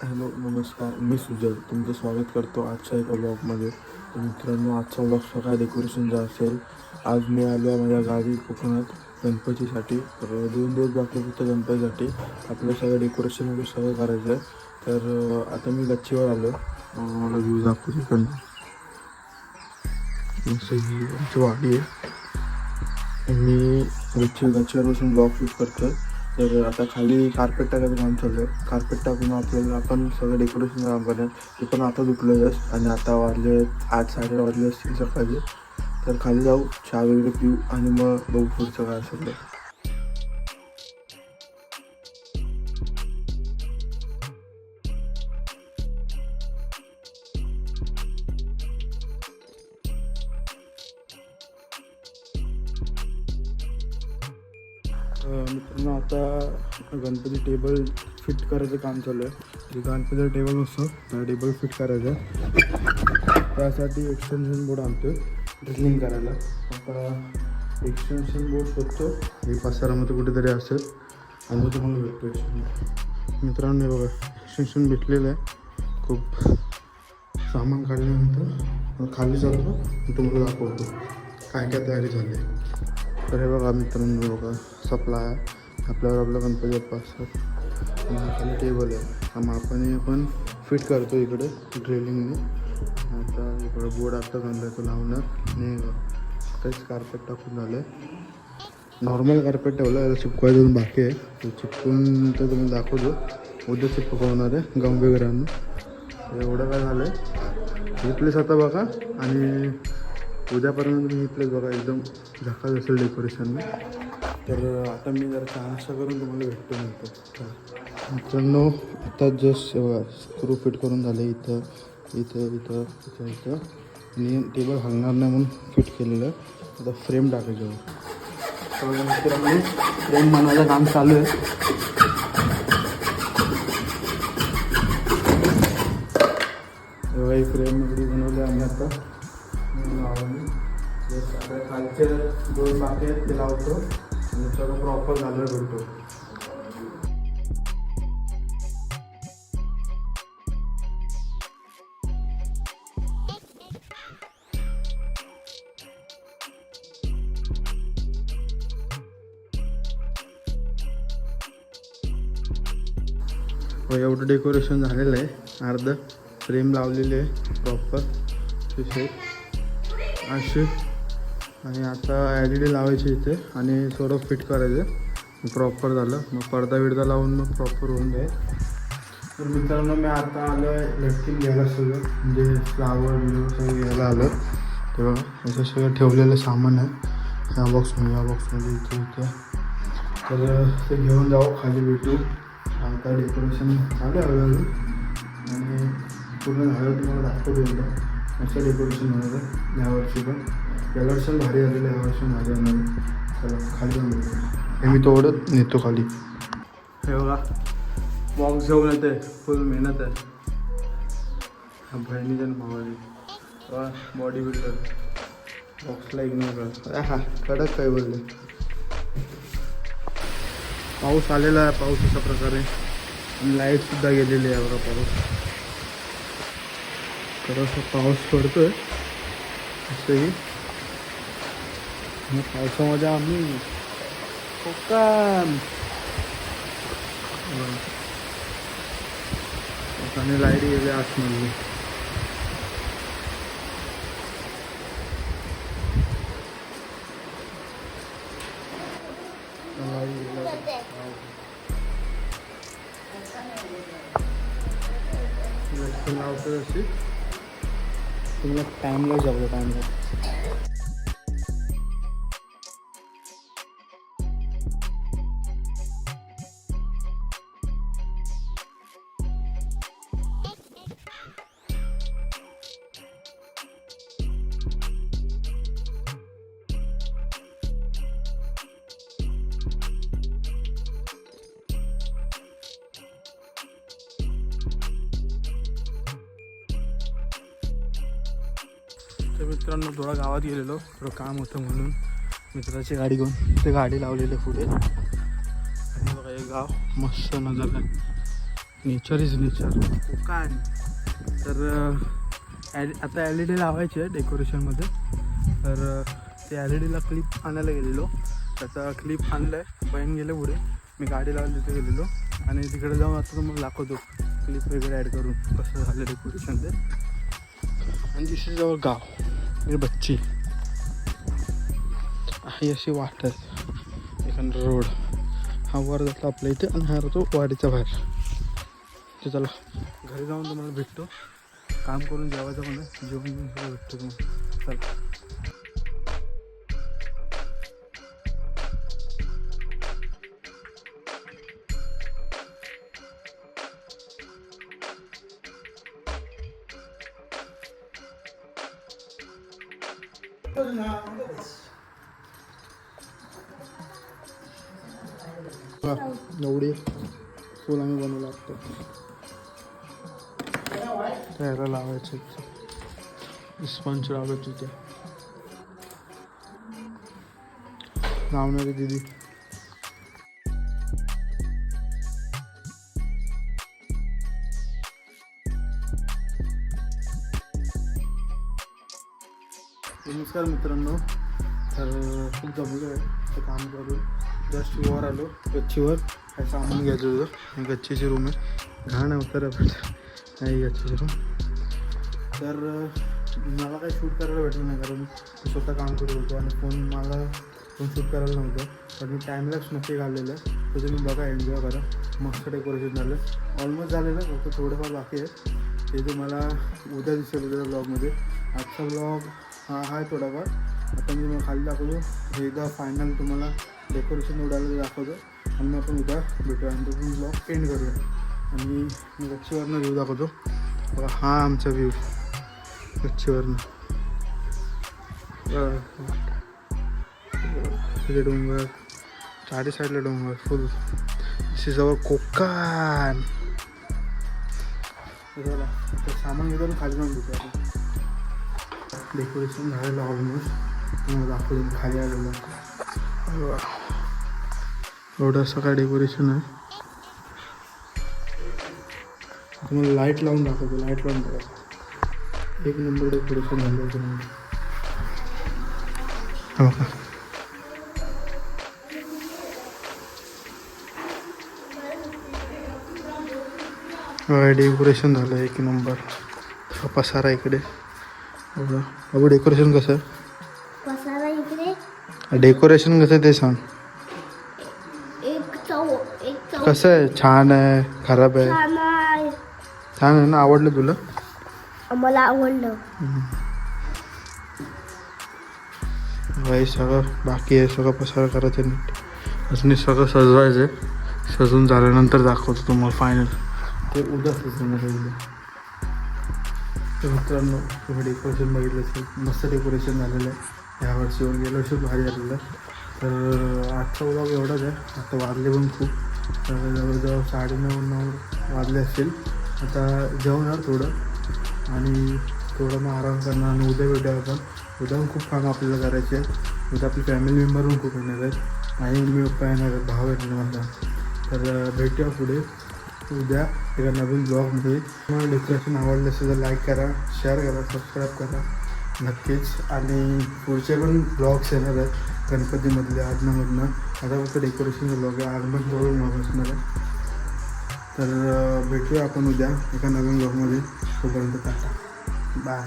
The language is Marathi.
हॅलो नमस्कार, मी सुजल तुमचं स्वागत करतो आजच्या एका ब्लॉगमध्ये. तर मित्रांनो, आजचा ब्लॉग सगळा डेकोरेशनचा असेल. आज मी आलो आहे माझ्या गावी कोकणात गणपतीसाठी. तर 2 दिवस बाकी फक्त गणपतीसाठी आपलं सगळं डेकोरेशन वगैरे सगळं करायचं आहे. तर आता मी गच्चीवर आलो. मला व्ह्यू दाखवतो इकडनं. मस्त ही आमची वाडी आहे. मी गच्चीवर बसून ब्लॉग शूट करतो. तर आता खाली कार्पेट टाकायचं काम चालू आहे. कार्पेट टाकून आपल्याला आपण सगळं डेकोरेशन काम करेल. ते पण आता दुखलं जस्ट आणि आता वाजले 8-8:30 वाजले असतील सकाळी. तर खाली जाऊ, चहा वगैरे पिऊ आणि मग बघू पुढचं काय असेल ते. मित्रांनो, आता गणपती टेबल फिट करायचं काम चालू आहे. गणपतीचा टेबल असतो, त्या टेबल फिट करायचं आहे. त्यासाठी एक्सटेन्शन बोर्ड आणतो ड्रिलिंग करायला. आता एक्सटेन्शन बोर्ड शोधतो, हे पसारामध्ये कुठेतरी असेल आणि तुम्हाला भेटतो एक्सटेन्शन. मित्रांनो, बघा एक्सटेन्शन भेटलेलं आहे. खूप सामान काढल्यानंतर खाली जातो, तुम्हाला दाखवतो काय काय तयारी झाली आहे. तर हे बघा मित्रांनो, बघा सप्लाय आपल्यावर आपलं गणपती बाप्पा असतात आणि खाली टेबल आहे. मग आपण पण फिट करतो इकडे ड्रिलिंगने. आता इकडे बोर्ड आता गणपती लावणार आणि काहीच कार्पेट टाकून झालं आहे. नॉर्मल कार्पेट ठेवलं, याला चिपकवायचं बाकी आहे. ते चिपकून तर तुम्ही दाखवतो, उद्या चिपकवणार आहे गम वगैरे आणून. एवढं काय झालं आहे ही प्लेस आता बघा आणि उद्यापर्यंत तुम्ही ही प्लेस बघा, एकदम झकास असेल डेकोरेशनने. तर आता मी जरा चहा नाश्ता करून तुम्हाला भेटतो नंतर. मित्रांनो, आता जस्ट स्क्रू फिट करून झाले इथं इथं इथं इथं इथं आणि टेबल हलणार नाही म्हणून फिट केलेलं आहे. आता फ्रेम टाकायचं. मित्रांनो, फ्रेम बनवायचं काम चालू आहे. ही फ्रेम वगैरे बनवले आम्ही आता लावली. आता खालचे 2 बाकी आहेत ते लावतो आणि सगळं प्रॉपर झालं भेटतो. एवढं डेकोरेशन झालेलं आहे. अर्ध फ्रेम लावलेली आहे प्रॉपर असे. आणि आता LED लावायची इथे आणि थोडं फिट करायचं. प्रॉपर झालं मग पडदा बिडदा लावून मग प्रॉपर होऊन जाईल. तर मित्रांनो, मी आता आलो आहे लटकीन घ्यायला सगळं, म्हणजे फ्लावर बिलो सगळं घ्यायला आलं. ते बघा याचं सगळं ठेवलेलं सामान आहे ह्या बॉक्समध्ये इथे इथे. तर ते घेऊन जाऊ, खाली भेटू. आता डेकोरेशन चालू आहे हळूहळू आणि पूर्ण झालं तुम्हाला दाखवतो एकदा असं डेकोरेशन होणार आहे यावर्षी. पण गेल्या वर्षी भारी झालेलं आहे, यावर्षी भारी होणार आहे. चला खाली जाऊन भेटतो. हे मी तोडत नेतो खाली. हे बघा बॉक्स घेऊन येते, फुल मेहनत आहे. बहिणीच्या भावाली बॉडी बिल्डर बॉक्सला इग्नोर करत. हा कडक काय बोलले. पाऊस आलेला आहे, पाऊस अशा प्रकारे आणि लाईटसुद्धा गेलेली आहे. बघा पाऊस, थोडासा पाऊस पडतोय असंही. मग पावसामध्ये आम्ही कोकण आणि लाईट गेली आतमध्ये. लावतो अशी तुम्हाला टाईमला जाऊ टाईमला. तर मित्रांनो, थोडा गावात गेलेलो, थोडं काम होतं म्हणून मित्राची गाडी घेऊन ते गाडी लावलेली पुढे. आणि बघा हे गाव मस्त नजर आहे. Nature is nature Konkan. तर आता LED लावायची आहे डेकोरेशनमध्ये. तर ते LEDला क्लिप आणायला गेलेलो. त्याचा क्लिप आणलं आहे, बहीण गेले पुढे, मी गाडी लावून तिथे गेलेलो. आणि तिकडे जाऊन आता तुम्हाला दाखवतो क्लिप वगैरे ॲड करून कसं झालं डेकोरेशन ते. आणि दिस जवळ गाव हे बच्ची ही अशी वाट आहे एखादा रोड. हा वर जातो आपल्या इथे आणि हा राहतो वाडीच्या बाहेर. तर चला घरी जाऊन तुम्हाला भेटतो. काम करून जेवायचं मला जेवण सगळं भेटतो तुम्हाला. चला एवढे फुल आम्ही बनवलं लागतो त्याला लावायचे. स्पंज लावायचे होते लावणारी दिदी. नमस्कार मित्रांनो. तर खूप जमलं आहे ते काम करून. जस्ट वर आलो गच्चीवर. काय सामान घ्यायचं होतं. गच्चीची रूम आहे. घाण अवतार नाही गच्चीची रूम. तर मला काही शूट करायला भेटलं नाही कारण मी स्वतः काम करत होतो आणि मला फोन शूट करायला नव्हतं. पण मी टाईमलॅप्स नक्की घाललेलं आहे. तर तुम्ही बघा, एन्जॉय करा. मस्त डेकोरेशन झालं. ऑलमोस्ट झालेलं फक्त थोडंफार बाकी आहे. ते तुम्हाला उद्या दिसेल उद्या ब्लॉगमध्ये. आजचा ब्लॉग हा आहे थोडाफार. आता मी मग खाली दाखवतो. एकदा फायनल तुम्हाला डेकोरेशन उडायला दाखवतो आणि मग आपण उद्या भेटूया आणि तो ब्लॉग एंड करूया. आणि मी गच्चीवरनं व्ह्यू दाखवतो. बघा हा आमचा व्ह्यू गच्चीवरनं. तिथे डोंगर, चारी साईडला डोंगर फुल. जवळ कोकण. चला तर सामान घेऊन खाली जाऊन भेटू आपण. डेकोरेशन झालेलं ऑलमोस्ट. तुम्हाला दाखवलं खाली आलेलं. एवढं असं काय डेकोरेशन आहे. तुम्हाला लाईट लावून दाखवतो. लाईट लावून बघा. एक नंबर डेकोरेशन झालं होतं. डेकोरेशन झालं एक नंबर. पसारा इकडे. बाबू डेकोरेशन कसं आहे. डेकोरेशन कसं आहे ते सांग. कसं आहे. छान आहे खराब आहे. छान आहे ना. आवडलं तुला. मला आवडलं. भाई सगळं बाकी आहे. सगळं पसारा करायचं नीट. अजून सगळं सजवायचं आहे. सजून झाल्यानंतर दाखवतो तुम्हाला फायनल. ते उद्या सजवणार आहे उद्या. तर मित्रांनो तुम्ही डेकोरेशन बघितलं असेल. मस्त डेकोरेशन झालेलं आहे ह्यावर्षीवर. गेल्या वर्षी भारी झालेलं आहे. तर आजचा ब्लॉग एवढाच आहे. आता वाजले पण खूप. जवळजवळ 9:30 वाजले असतील. आता जेवणार थोडं आणि थोडं मग आराम करणार आणि उद्या भेटूया आपण. उद्या पण खूप काम आपल्याला करायचे आहे. उद्या आपले फॅमिली मेंबर पण खूप येणार आहेत. आई मी पप्पा येणार आहेत. भाव येणार माझा. तर भेटूया पुढे उद्या एका नवीन ब्लॉगमध्ये. तुम्हाला डेकोरेशन आवडलं असेल तर लाईक करा, शेअर करा, सबस्क्राईब करा नक्कीच. आणि पुढचे पण ब्लॉग्स येणार आहेत गणपतीमधले आदनामधनं. आता फक्त डेकोरेशनचं ब्लॉग आहे. आगमन जवळ ब्लॉग असणार आहे. तर भेटूया आपण उद्या एका नवीन ब्लॉगमध्ये. तोपर्यंत टाटा बाय.